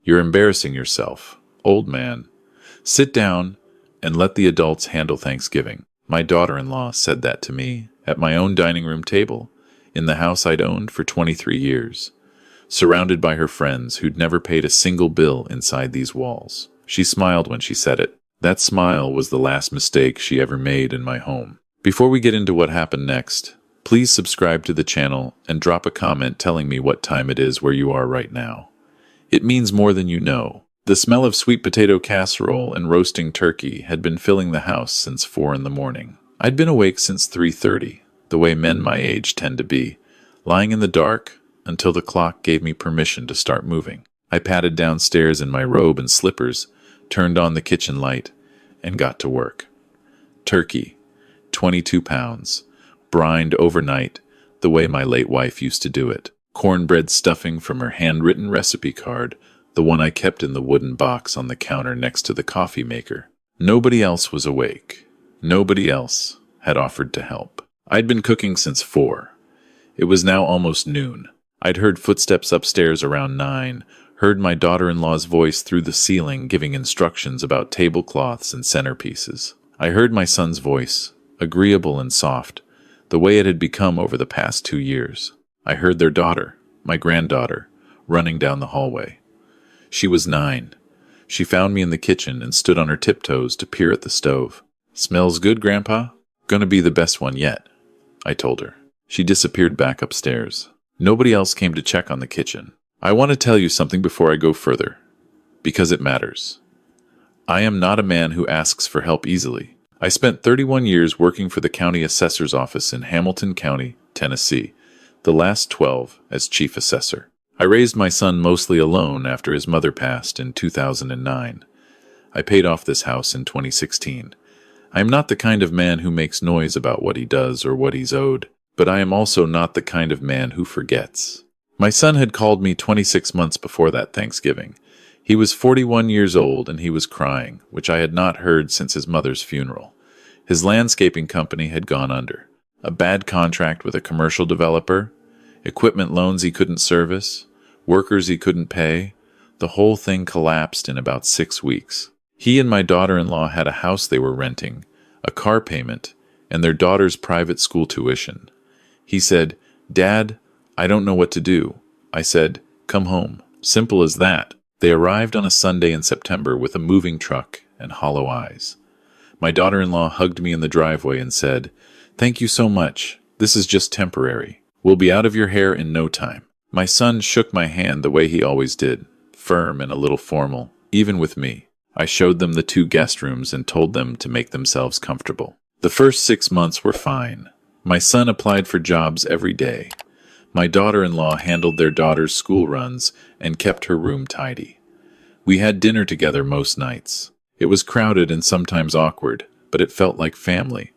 You're embarrassing yourself, old man. Sit down and let the adults handle Thanksgiving. My daughter-in-law said that to me at my own dining room table in the house I'd owned for 23 years, surrounded by her friends who'd never paid a single bill inside these walls. She smiled when she said it. That smile was the last mistake she ever made in my home. Before we get into what happened next, please subscribe to the channel and drop a comment telling me what time it is where you are right now. It means more than you know. The smell of sweet potato casserole and roasting turkey had been filling the house since 4 in the morning. I'd been awake since 3:30, the way men my age tend to be, lying in the dark until the clock gave me permission to start moving. I padded downstairs in my robe and slippers, turned on the kitchen light, and got to work. Turkey, 22 pounds, brined overnight the way my late wife used to do it. Cornbread stuffing from her handwritten recipe card, the one I kept in the wooden box on the counter next to the coffee maker. Nobody else was awake. Nobody else had offered to help. I'd been cooking since 4. It was now almost noon. I'd heard footsteps upstairs around 9, heard my daughter-in-law's voice through the ceiling giving instructions about tablecloths and centerpieces. I heard my son's voice, agreeable and soft, the way it had become over the past 2 years. I heard their daughter, my granddaughter, running down the hallway. She was 9. She found me in the kitchen and stood on her tiptoes to peer at the stove. "Smells good, Grandpa?" "Gonna be the best one yet," I told her. She disappeared back upstairs. Nobody else came to check on the kitchen. I want to tell you something before I go further, because it matters. I am not a man who asks for help easily. I spent 31 years working for the county assessor's office in Hamilton County, Tennessee, the last 12 as chief assessor. I raised my son mostly alone after his mother passed in 2009. I paid off this house in 2016. I am not the kind of man who makes noise about what he does or what he's owed, but I am also not the kind of man who forgets. My son had called me 26 months before that Thanksgiving. He was 41 years old and he was crying, which I had not heard since his mother's funeral. His landscaping company had gone under. A bad contract with a commercial developer, equipment loans he couldn't service, workers he couldn't pay. The whole thing collapsed in about 6 weeks. He and my daughter-in-law had a house they were renting, a car payment, and their daughter's private school tuition. He said, "Dad, I don't know what to do." I said, "Come home." Simple as that. They arrived on a Sunday in September with a moving truck and hollow eyes. My daughter-in-law hugged me in the driveway and said, "Thank you so much. This is just temporary. We'll be out of your hair in no time." My son shook my hand the way he always did, firm and a little formal, even with me. I showed them the 2 guest rooms and told them to make themselves comfortable. The first 6 months were fine. My son applied for jobs every day. My daughter-in-law handled their daughter's school runs and kept her room tidy. We had dinner together most nights. It was crowded and sometimes awkward, but it felt like family,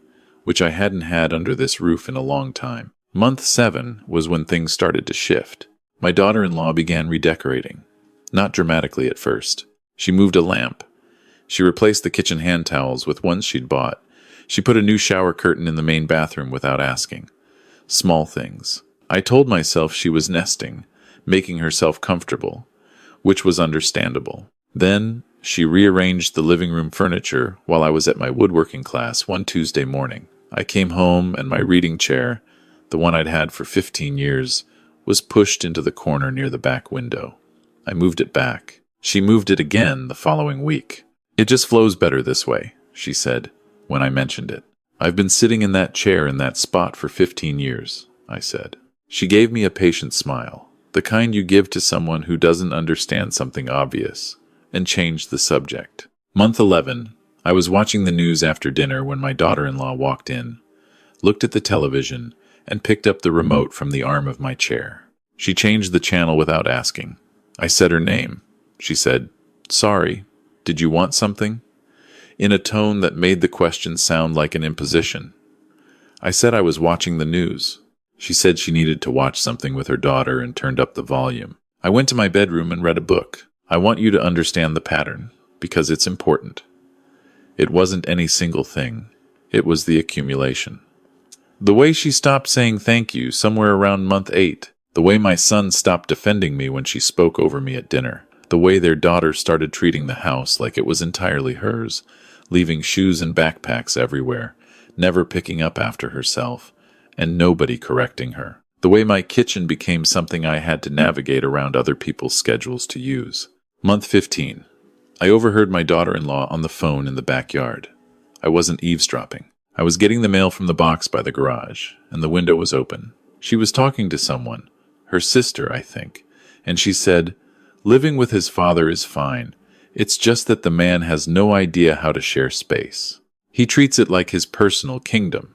which I hadn't had under this roof in a long time. Month 7 was when things started to shift. My daughter-in-law began redecorating. Not dramatically at first. She moved a lamp. She replaced the kitchen hand towels with ones she'd bought. She put a new shower curtain in the main bathroom without asking. Small things. I told myself she was nesting, making herself comfortable, which was understandable. Then she rearranged the living room furniture while I was at my woodworking class one Tuesday morning. I came home and my reading chair, the one I'd had for 15 years, was pushed into the corner near the back window. I moved it back. She moved it again the following week. "It just flows better this way," she said, when I mentioned it. "I've been sitting in that chair in that spot for 15 years, I said. She gave me a patient smile, the kind you give to someone who doesn't understand something obvious, and changed the subject. Month 11, I was watching the news after dinner when my daughter-in-law walked in, looked at the television, and picked up the remote from the arm of my chair. She changed the channel without asking. I said her name. She said, "Sorry, did you want something?" in a tone that made the question sound like an imposition. I said I was watching the news. She said she needed to watch something with her daughter and turned up the volume. I went to my bedroom and read a book. I want you to understand the pattern, because it's important. It wasn't any single thing. It was the accumulation. The way she stopped saying thank you somewhere around month 8. The way my son stopped defending me when she spoke over me at dinner. The way their daughter started treating the house like it was entirely hers, leaving shoes and backpacks everywhere, never picking up after herself, and nobody correcting her. The way my kitchen became something I had to navigate around other people's schedules to use. Month 15. I overheard my daughter-in-law on the phone in the backyard. I wasn't eavesdropping. I was getting the mail from the box by the garage, and the window was open. She was talking to someone, her sister, I think, and she said, "Living with his father is fine. It's just that the man has no idea how to share space. He treats it like his personal kingdom."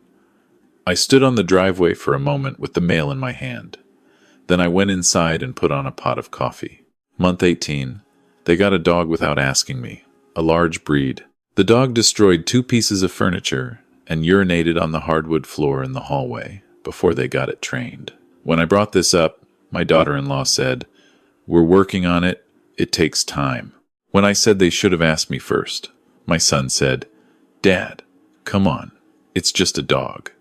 I stood on the driveway for a moment with the mail in my hand. Then I went inside and put on a pot of coffee. Month 18. They got a dog without asking me, a large breed. The dog destroyed 2 pieces of furniture and urinated on the hardwood floor in the hallway before they got it trained. When I brought this up, my daughter-in-law said, "We're working on it. It takes time." When I said they should have asked me first, my son said, "Dad, come on. It's just a dog."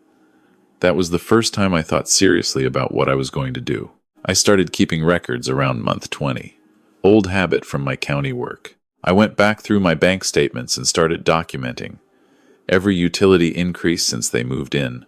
That was the first time I thought seriously about what I was going to do. I started keeping records around month 20. Old habit from my county work. I went back through my bank statements and started documenting. Every utility increase since they moved in.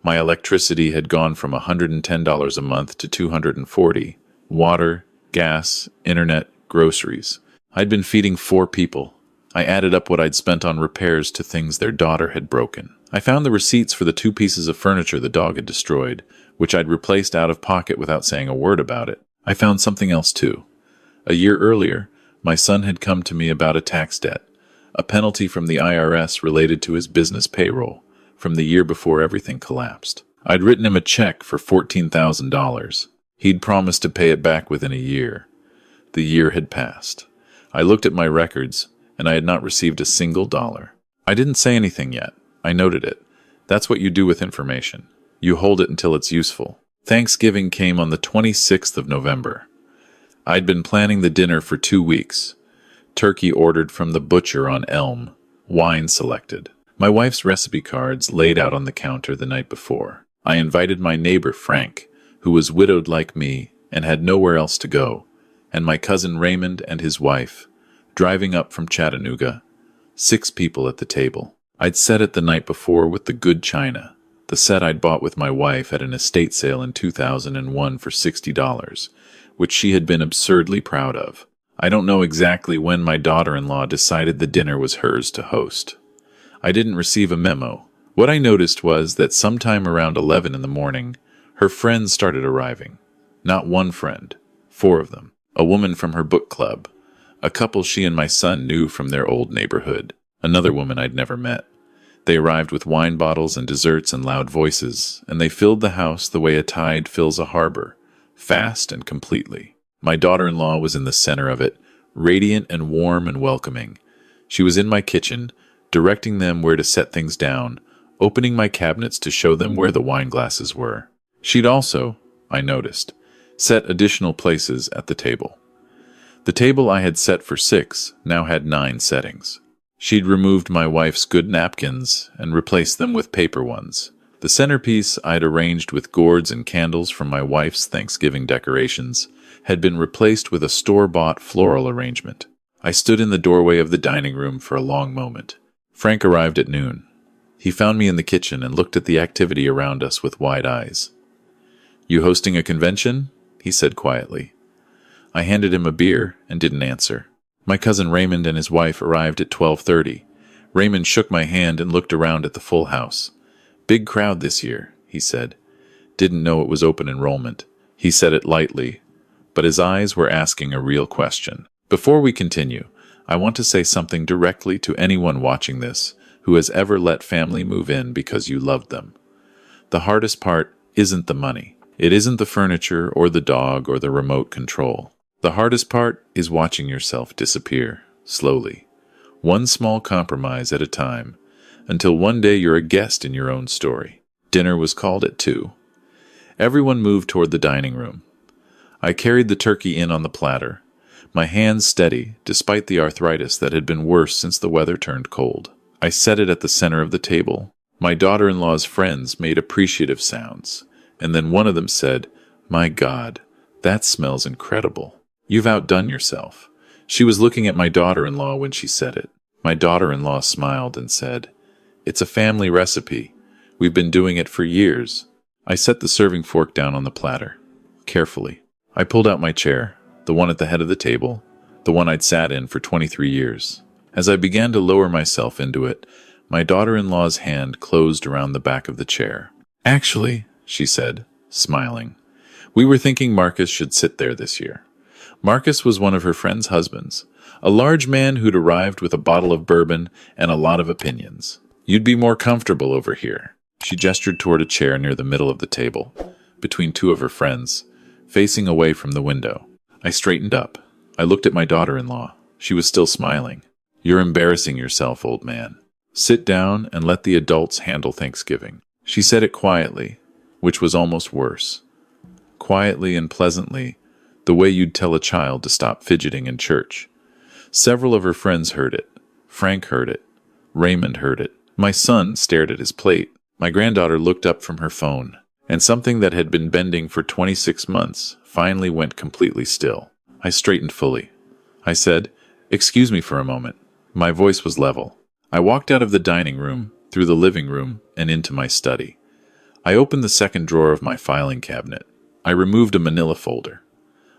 My electricity had gone from $110 a month to $240. Water, gas, internet, groceries. I'd been feeding 4 people. I added up what I'd spent on repairs to things their daughter had broken. I found the receipts for the 2 pieces of furniture the dog had destroyed, which I'd replaced out of pocket without saying a word about it. I found something else too. A year earlier, my son had come to me about a tax debt, a penalty from the IRS related to his business payroll, from the year before everything collapsed. I'd written him a check for $14,000. He'd promised to pay it back within a year. The year had passed. I looked at my records, and I had not received a single dollar. I didn't say anything yet. I noted it. That's what you do with information. You hold it until it's useful. Thanksgiving came on the 26th of November. I'd been planning the dinner for 2 weeks. Turkey ordered from the butcher on Elm. Wine selected. My wife's recipe cards laid out on the counter the night before. I invited my neighbor Frank, who was widowed like me and had nowhere else to go, and my cousin Raymond and his wife, driving up from Chattanooga. 6 people at the table. I'd set it the night before with the good china, the set I'd bought with my wife at an estate sale in 2001 for $60, which she had been absurdly proud of. I don't know exactly when my daughter-in-law decided the dinner was hers to host. I didn't receive a memo. What I noticed was that sometime around 11 in the morning, her friends started arriving. Not one friend, 4 of them. A woman from her book club, a couple she and my son knew from their old neighborhood, another woman I'd never met. They arrived with wine bottles and desserts and loud voices, and they filled the house the way a tide fills a harbor, fast and completely. My daughter-in-law was in the center of it, radiant and warm and welcoming. She was in my kitchen, directing them where to set things down, opening my cabinets to show them where the wine glasses were. She'd also, I noticed, set additional places at the table. The table I had set for 6 now had 9 settings. She'd removed my wife's good napkins and replaced them with paper ones. The centerpiece I'd arranged with gourds and candles from my wife's Thanksgiving decorations had been replaced with a store-bought floral arrangement. I stood in the doorway of the dining room for a long moment. Frank arrived at noon. He found me in the kitchen and looked at the activity around us with wide eyes. "You hosting a convention?" he said quietly. I handed him a beer and didn't answer. My cousin Raymond and his wife arrived at 12:30. Raymond shook my hand and looked around at the full house. "Big crowd this year," he said. Didn't know it was open enrollment. He said it lightly, but his eyes were asking a real question. Before we continue, I want to say something directly to anyone watching this who has ever let family move in because you loved them. The hardest part isn't the money. It isn't the furniture or the dog or the remote control. The hardest part is watching yourself disappear, slowly, one small compromise at a time, until one day you're a guest in your own story. Dinner was called at 2. Everyone moved toward the dining room. I carried the turkey in on the platter, my hands steady despite the arthritis that had been worse since the weather turned cold. I set it at the center of the table. My daughter-in-law's friends made appreciative sounds, and then one of them said, "My God, that smells incredible. You've outdone yourself. She was looking at my daughter-in-law when she said it. My daughter-in-law smiled and said, "It's a family recipe. We've been doing it for years." I set the serving fork down on the platter. Carefully. I pulled out my chair, the one at the head of the table, the one I'd sat in for 23 years. As I began to lower myself into it, my daughter-in-law's hand closed around the back of the chair. "Actually," she said, smiling, "we were thinking Marcus should sit there this year." Marcus was one of her friend's husbands, a large man who'd arrived with a bottle of bourbon and a lot of opinions. "You'd be more comfortable over here." She gestured toward a chair near the middle of the table, between two of her friends, facing away from the window. I straightened up. I looked at my daughter-in-law. She was still smiling. "You're embarrassing yourself, old man. Sit down and let the adults handle Thanksgiving." She said it quietly, which was almost worse. Quietly and pleasantly, the way you'd tell a child to stop fidgeting in church. Several of her friends heard it. Frank heard it. Raymond heard it. My son stared at his plate. My granddaughter looked up from her phone, and something that had been bending for 26 months finally went completely still. I straightened fully. I said, "Excuse me for a moment." My voice was level. I walked out of the dining room, through the living room, and into my study. I opened the second drawer of my filing cabinet. I removed a manila folder.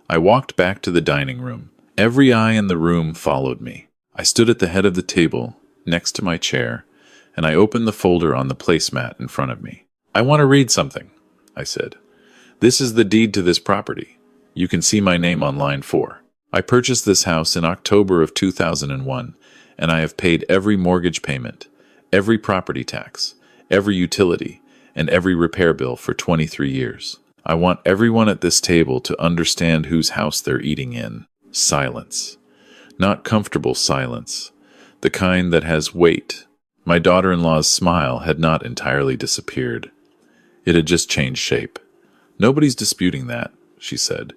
I walked back to the dining room. Every eye in the room followed me. I stood at the head of the table, next to my chair, and I opened the folder on the placemat in front of me. "I want to read something," I said. "This is the deed to this property. You can see my name on line 4. I purchased this house in October of 2001, and I have paid every mortgage payment, every property tax, every utility, and every repair bill for 23 years. I want everyone at this table to understand whose house they're eating in." Silence. Not comfortable silence. The kind that has weight. My daughter-in-law's smile had not entirely disappeared. It had just changed shape. "Nobody's disputing that," she said.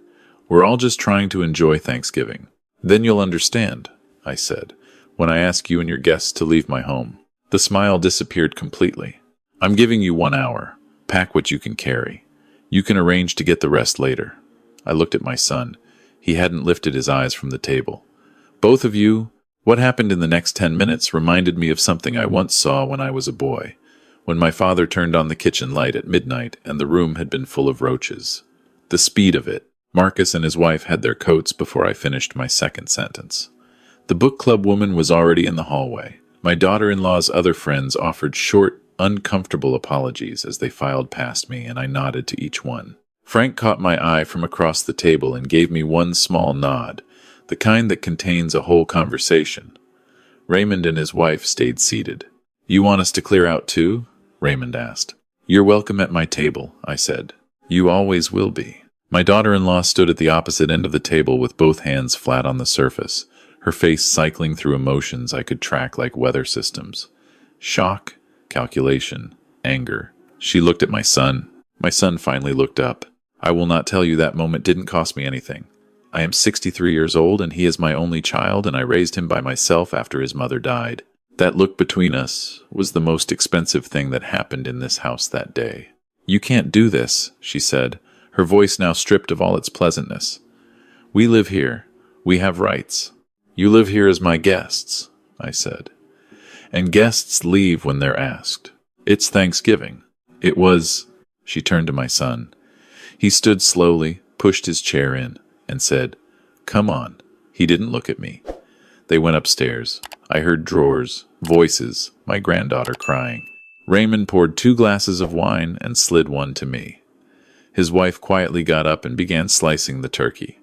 "We're all just trying to enjoy Thanksgiving." "Then you'll understand," I said, "when I ask you and your guests to leave my home." The smile disappeared completely. "I'm giving you 1 hour. Pack what you can carry. You can arrange to get the rest later." I looked at my son. He hadn't lifted his eyes from the table. "Both of you, what happened in the next 10 minutes reminded me of something I once saw when I was a boy, when my father turned on the kitchen light at midnight and the room had been full of roaches. The speed of it. Marcus and his wife had their coats before I finished my second sentence. The book club woman was already in the hallway. My daughter-in-law's other friends offered short, uncomfortable apologies as they filed past me, and I nodded to each one. Frank caught my eye from across the table and gave me one small nod, the kind that contains a whole conversation. Raymond and his wife stayed seated. "You want us to clear out too?" Raymond asked. "You're welcome at my table," I said. "You always will be." My daughter-in-law stood at the opposite end of the table with both hands flat on the surface, her face cycling through emotions I could track like weather systems. Shock, calculation, anger. She looked at my son. My son finally looked up. I will not tell you that moment didn't cost me anything. I am 63 years old, and he is my only child, and I raised him by myself after his mother died. That look between us was the most expensive thing that happened in this house that day. "You can't do this," she said, her voice now stripped of all its pleasantness. "We live here. We have rights. You live here as my guests," I said. "And guests leave when they're asked. It's Thanksgiving." It was. She turned to my son. He stood slowly, pushed his chair in, and said, "Come on." He didn't look at me. They went upstairs. I heard drawers, voices, my granddaughter crying. Raymond poured 2 glasses of wine and slid one to me. His wife quietly got up and began slicing the turkey.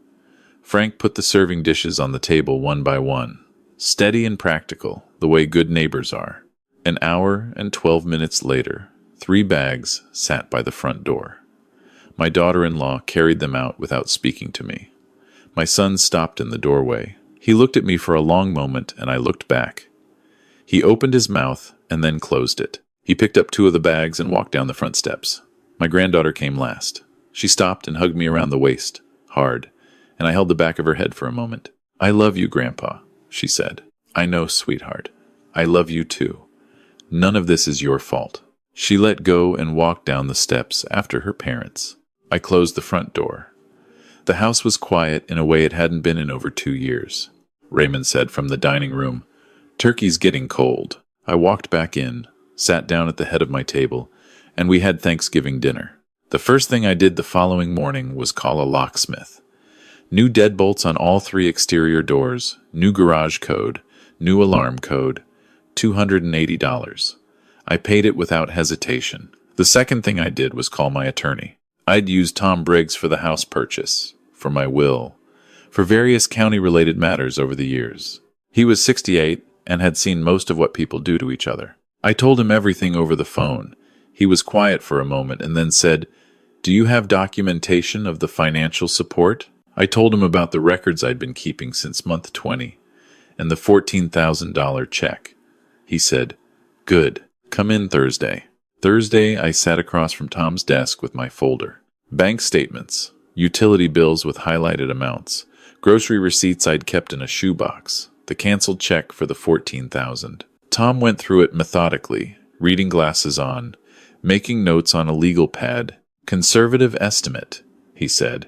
Frank put the serving dishes on the table one by one, steady and practical, the way good neighbors are. An hour and 12 minutes later, 3 bags sat by the front door. My daughter-in-law carried them out without speaking to me. My son stopped in the doorway. He looked at me for a long moment, and I looked back. He opened his mouth and then closed it. He picked up 2 of the bags and walked down the front steps. My granddaughter came last. She stopped and hugged me around the waist, hard, and I held the back of her head for a moment. "I love you, Grandpa," she said. "I know, sweetheart. I love you too. None of this is your fault." She let go and walked down the steps after her parents. I closed the front door. The house was quiet in a way it hadn't been in over 2 years. Raymond said from the dining room. "Turkey's getting cold." I walked back in, sat down at the head of my table, and we had Thanksgiving dinner. The first thing I did the following morning was call a locksmith. New deadbolts on all 3 exterior doors, new garage code, new alarm code, $280. I paid it without hesitation. The second thing I did was call my attorney. I'd used Tom Briggs for the house purchase, for my will, for various county-related matters over the years. He was 68 and had seen most of what people do to each other. I told him everything over the phone. He was quiet for a moment and then said, "Do you have documentation of the financial support?" I told him about the records I'd been keeping since month 20 and the $14,000 check. He said, "Good. Come in Thursday." Thursday, I sat across from Tom's desk with my folder. Bank statements, utility bills with highlighted amounts, grocery receipts I'd kept in a shoebox, the canceled check for the $14,000. Tom went through it methodically, reading glasses on, making notes on a legal pad. "Conservative estimate," he said.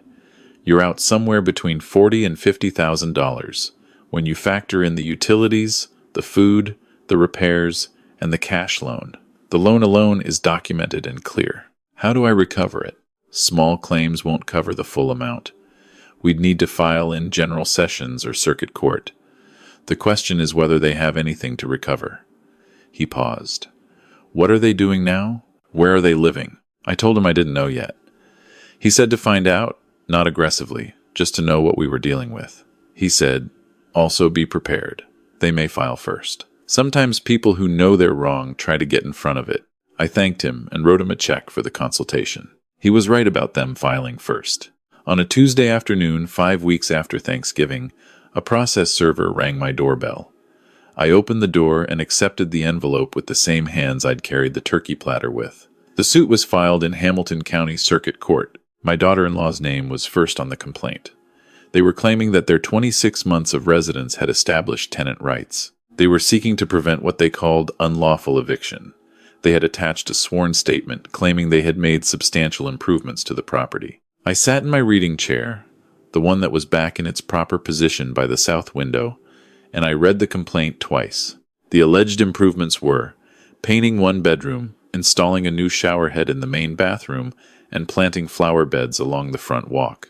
"You're out somewhere between $40,000 and $50,000 when you factor in the utilities, the food, the repairs, and the cash loan. The loan alone is documented and clear. How do I recover it? Small claims won't cover the full amount. We'd need to file in general sessions or circuit court. The question is whether they have anything to recover." He paused. "What are they doing now? Where are they living?" I told him I didn't know yet. He said to find out, not aggressively, just to know what we were dealing with. He said, "Also be prepared. They may file first." Sometimes people who know they're wrong try to get in front of it. I thanked him and wrote him a check for the consultation. He was right about them filing first. On a Tuesday afternoon, 5 weeks after Thanksgiving, a process server rang my doorbell. I opened the door and accepted the envelope with the same hands I'd carried the turkey platter with. The suit was filed in Hamilton County Circuit Court. My daughter-in-law's name was first on the complaint. They were claiming that their 26 months of residence had established tenant rights. They were seeking to prevent what they called unlawful eviction. They had attached a sworn statement claiming they had made substantial improvements to the property. I sat in my reading chair, the one that was back in its proper position by the south window, and I read the complaint twice. The alleged improvements were painting one bedroom, installing a new shower head in the main bathroom, and planting flower beds along the front walk.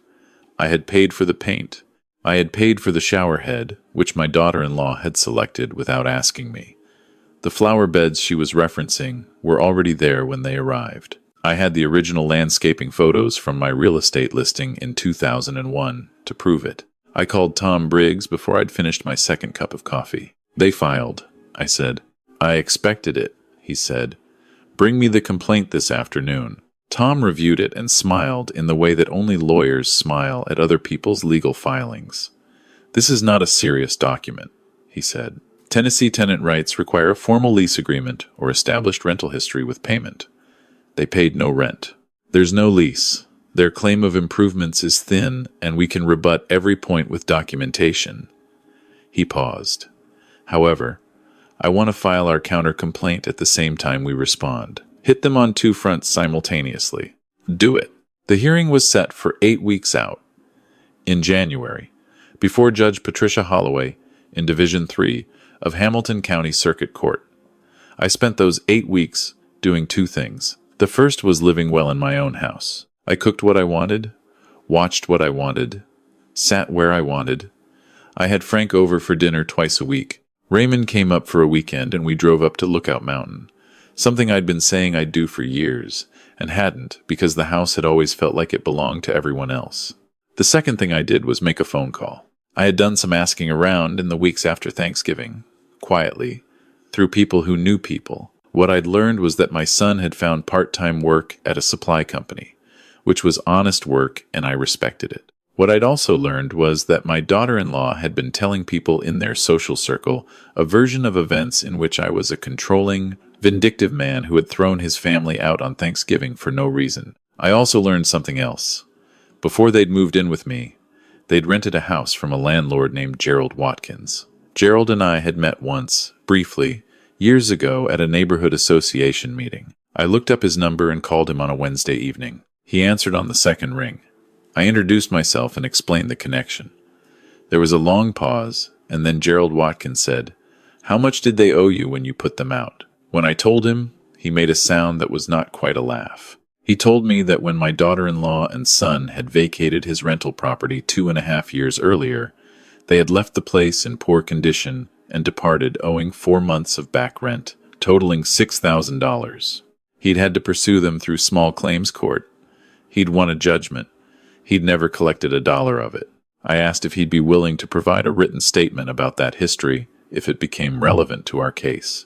I had paid for the paint. I had paid for the shower head, which my daughter-in-law had selected without asking me. The flower beds she was referencing were already there when they arrived. I had the original landscaping photos from my real estate listing in 2001 to prove it. I called Tom Briggs before I'd finished my second cup of coffee. "They filed," I said. "I expected it," he said. "Bring me the complaint this afternoon." Tom reviewed it and smiled in the way that only lawyers smile at other people's legal filings. "This is not a serious document," he said. "Tennessee tenant rights require a formal lease agreement or established rental history with payment. They paid no rent. There's no lease. Their claim of improvements is thin, and we can rebut every point with documentation." He paused. "However, I want to file our counter-complaint at the same time we respond. Hit them on 2 fronts simultaneously. Do it." The hearing was set for 8 weeks out. In January, before Judge Patricia Holloway, in Division 3 of Hamilton County Circuit Court. I spent those 8 weeks doing 2 things. The first was living well in my own house. I cooked what I wanted, watched what I wanted, sat where I wanted. I had Frank over for dinner twice a week. Raymond came up for a weekend and we drove up to Lookout Mountain. Something I'd been saying I'd do for years, and hadn't because the house had always felt like it belonged to everyone else. The second thing I did was make a phone call. I had done some asking around in the weeks after Thanksgiving, quietly, through people who knew people. What I'd learned was that my son had found part-time work at a supply company, which was honest work and I respected it. What I'd also learned was that my daughter-in-law had been telling people in their social circle a version of events in which I was a controlling, vindictive man who had thrown his family out on Thanksgiving for no reason. I also learned something else. Before they'd moved in with me, they'd rented a house from a landlord named Gerald Watkins. Gerald and I had met once, briefly, years ago at a neighborhood association meeting. I looked up his number and called him on a Wednesday evening. He answered on the second ring. I introduced myself and explained the connection. There was a long pause, And then Gerald Watkins said, "How much did they owe you when you put them out?" When I told him, he made a sound that was not quite a laugh. He told me that when my daughter-in-law and son had vacated his rental property 2.5 years earlier, they had left the place in poor condition and departed owing 4 months of back rent, totaling $6,000. He'd had to pursue them through small claims court. He'd won a judgment. He'd never collected a dollar of it. I asked if he'd be willing to provide a written statement about that history if it became relevant to our case.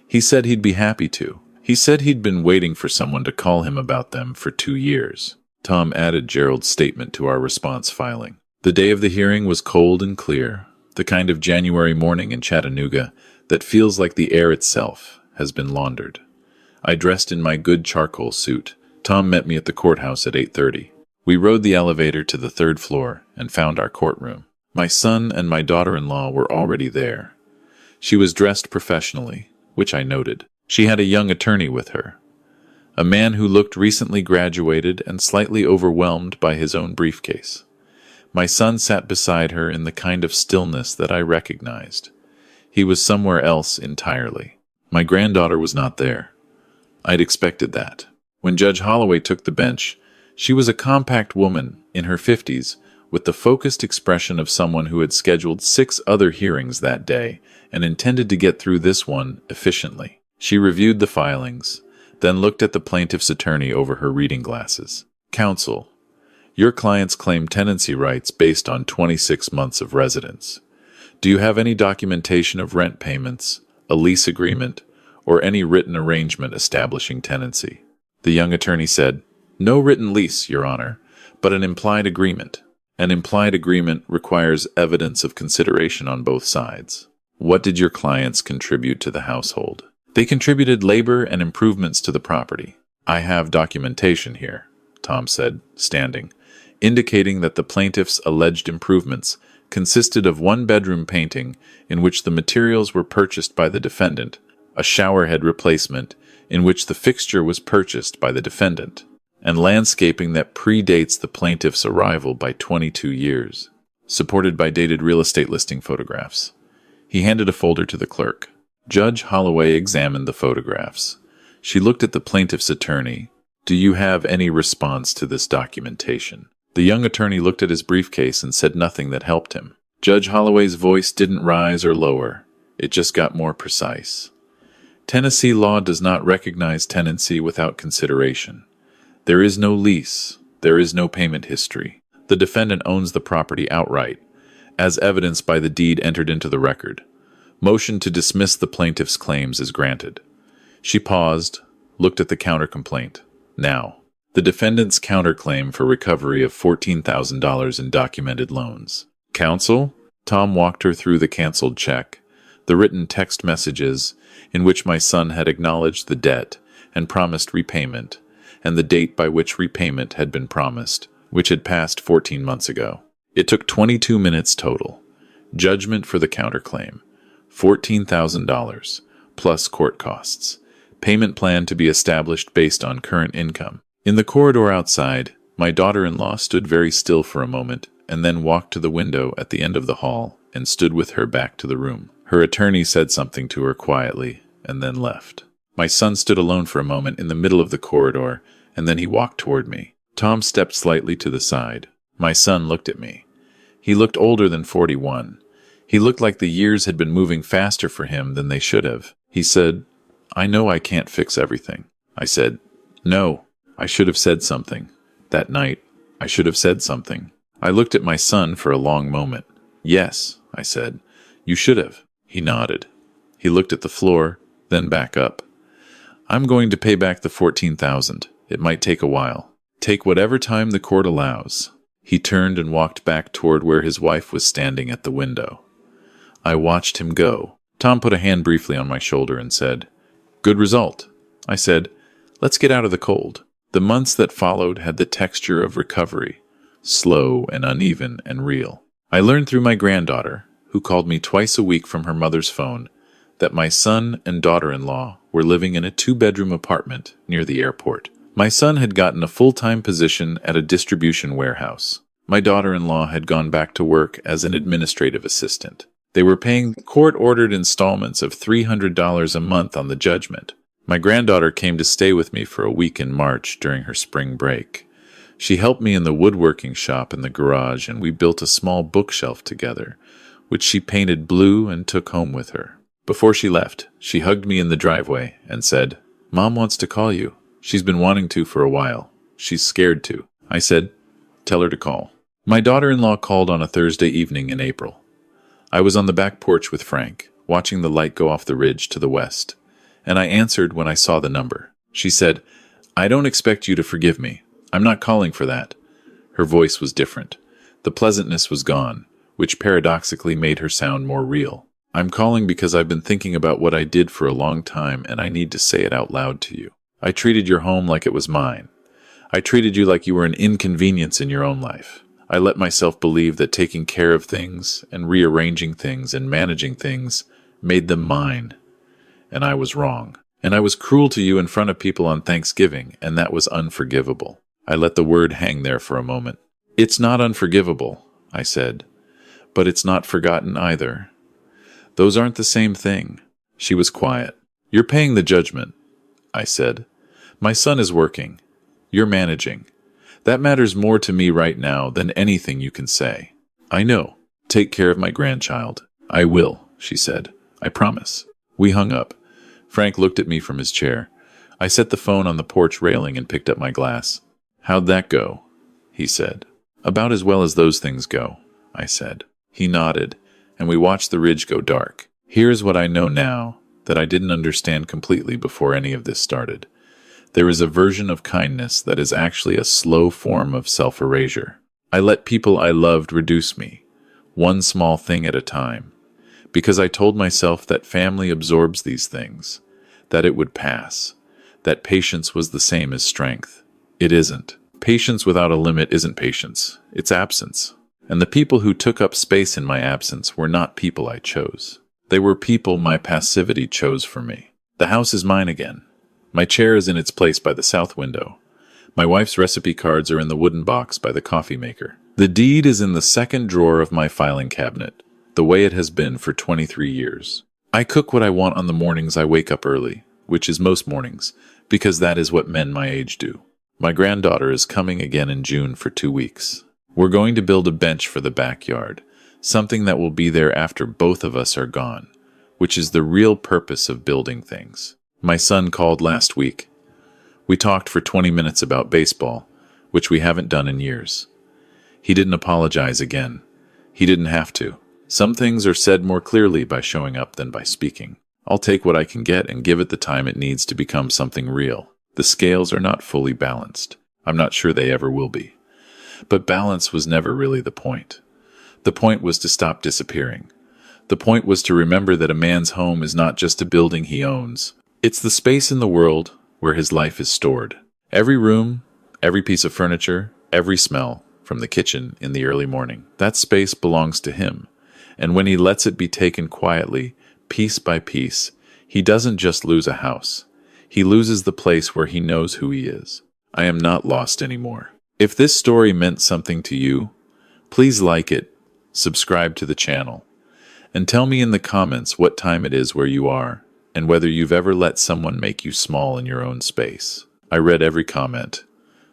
He said he'd be happy to. He said he'd been waiting for someone to call him about them for 2 years. Tom added Gerald's statement to our response filing. The day of the hearing was cold and clear, the kind of January morning in Chattanooga that feels like the air itself has been laundered. I dressed in my good charcoal suit. Tom met me at the courthouse at 8:30. We rode the elevator to the 3rd floor and found our courtroom. My son and my daughter-in-law were already there. She was dressed professionally, which I noted. She had a young attorney with her, a man who looked recently graduated and slightly overwhelmed by his own briefcase. My son sat beside her in the kind of stillness that I recognized. He was somewhere else entirely. My granddaughter was not there. I'd expected that. When Judge Holloway took the bench, she was a compact woman in her 50s with the focused expression of someone who had scheduled 6 other hearings that day and intended to get through this one efficiently. She reviewed the filings, then looked at the plaintiff's attorney over her reading glasses. "Counsel, your clients claim tenancy rights based on 26 months of residence. Do you have any documentation of rent payments, a lease agreement, or any written arrangement establishing tenancy?" The young attorney said, "No written lease, Your Honor, but an implied agreement. An implied agreement requires evidence of consideration on both sides. What did your clients contribute to the household?" "They contributed labor and improvements to the property." "I have documentation here," Tom said, standing, indicating that the plaintiff's alleged improvements consisted of 1-bedroom painting in which the materials were purchased by the defendant, a showerhead replacement in which the fixture was purchased by the defendant, and landscaping that predates the plaintiff's arrival by 22 years, supported by dated real estate listing photographs. He handed a folder to the clerk. Judge Holloway examined the photographs. She looked at the plaintiff's attorney. "Do you have any response to this documentation?" The young attorney looked at his briefcase and said nothing that helped him. Judge Holloway's voice didn't rise or lower. It just got more precise. "Tennessee law does not recognize tenancy without consideration. There is no lease. There is no payment history. The defendant owns the property outright, as evidenced by the deed entered into the record. Motion to dismiss the plaintiff's claims is granted." She paused, looked at the countercomplaint. "Now, the defendant's counterclaim for recovery of $14,000 in documented loans." "Counsel?" Tom walked her through the canceled check, the written text messages in which my son had acknowledged the debt and promised repayment, and the date by which repayment had been promised, which had passed 14 months ago. It took 22 minutes total. Judgment for the counterclaim, $14,000, plus court costs. Payment plan to be established based on current income. In the corridor outside, my daughter-in-law stood very still for a moment, and then walked to the window at the end of the hall and stood with her back to the room. Her attorney said something to her quietly, and then left. My son stood alone for a moment in the middle of the corridor, and then he walked toward me. Tom stepped slightly to the side. My son looked at me. He looked older than 41. He looked like the years had been moving faster for him than they should have. He said, "I know I can't fix everything." I said, "No, I should have said something. That night, I should have said something." I looked at my son for a long moment. "Yes," I said, "you should have." He nodded. He looked at the floor, then back up. "I'm going to pay back the $14,000. It might take a while. Take whatever time the court allows." He turned and walked back toward where his wife was standing at the window. I watched him go. Tom put a hand briefly on my shoulder and said, "Good result." I said, "Let's get out of the cold." The months that followed had the texture of recovery, slow and uneven and real. I learned through my granddaughter, who called me twice a week from her mother's phone, that my son and daughter-in-law were living in a 2-bedroom apartment near the airport. My son had gotten a full-time position at a distribution warehouse. My daughter-in-law had gone back to work as an administrative assistant. They were paying court-ordered installments of $300 a month on the judgment. My granddaughter came to stay with me for a week in March during her spring break. She helped me in the woodworking shop in the garage, and we built a small bookshelf together, which she painted blue and took home with her. Before she left, she hugged me in the driveway and said, "Mom wants to call you. She's been wanting to for a while. She's scared to." I said, "Tell her to call." My daughter-in-law called on a Thursday evening in April. I was on the back porch with Frank, watching the light go off the ridge to the west, and I answered when I saw the number. She said, "I don't expect you to forgive me. I'm not calling for that." Her voice was different. The pleasantness was gone, which paradoxically made her sound more real. "I'm calling because I've been thinking about what I did for a long time, and I need to say it out loud to you. I treated your home like it was mine. I treated you like you were an inconvenience in your own life. I let myself believe that taking care of things and rearranging things and managing things made them mine. And I was wrong. And I was cruel to you in front of people on Thanksgiving, and that was unforgivable." I let the word hang there for a moment. "It's not unforgivable," I said, "but it's not forgotten either. Those aren't the same thing." She was quiet. "You're paying the judgment," I said. "My son is working. You're managing. That matters more to me right now than anything you can say." "I know. Take care of my grandchild." "I will," she said. "I promise." We hung up. Frank looked at me from his chair. I set the phone on the porch railing and picked up my glass. "How'd that go?" he said. "About as well as those things go," I said. He nodded, and we watched the ridge go dark. Here's what I know now that I didn't understand completely before any of this started. There is a version of kindness that is actually a slow form of self-erasure. I let people I loved reduce me, one small thing at a time, because I told myself that family absorbs these things, that it would pass, that patience was the same as strength. It isn't. Patience without a limit isn't patience. It's absence. And the people who took up space in my absence were not people I chose. They were people my passivity chose for me. The house is mine again. My chair is in its place by the south window. My wife's recipe cards are in the wooden box by the coffee maker. The deed is in the second drawer of my filing cabinet, the way it has been for 23 years. I cook what I want on the mornings I wake up early, which is most mornings, because that is what men my age do. My granddaughter is coming again in June for 2 weeks. We're going to build a bench for the backyard, something that will be there after both of us are gone, which is the real purpose of building things. My son called last week. We talked for 20 minutes about baseball, which we haven't done in years. He didn't apologize again. He didn't have to. Some things are said more clearly by showing up than by speaking. I'll take what I can get and give it the time it needs to become something real. The scales are not fully balanced. I'm not sure they ever will be. But balance was never really the point. The point was to stop disappearing. The point was to remember that a man's home is not just a building he owns. It's the space in the world where his life is stored. Every room, every piece of furniture, every smell, from the kitchen in the early morning. That space belongs to him. And when he lets it be taken quietly, piece by piece, he doesn't just lose a house. He loses the place where he knows who he is. I am not lost anymore. If this story meant something to you, please like it, subscribe to the channel, and tell me in the comments what time it is where you are, and whether you've ever let someone make you small in your own space. I read every comment.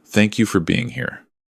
Thank you for being here.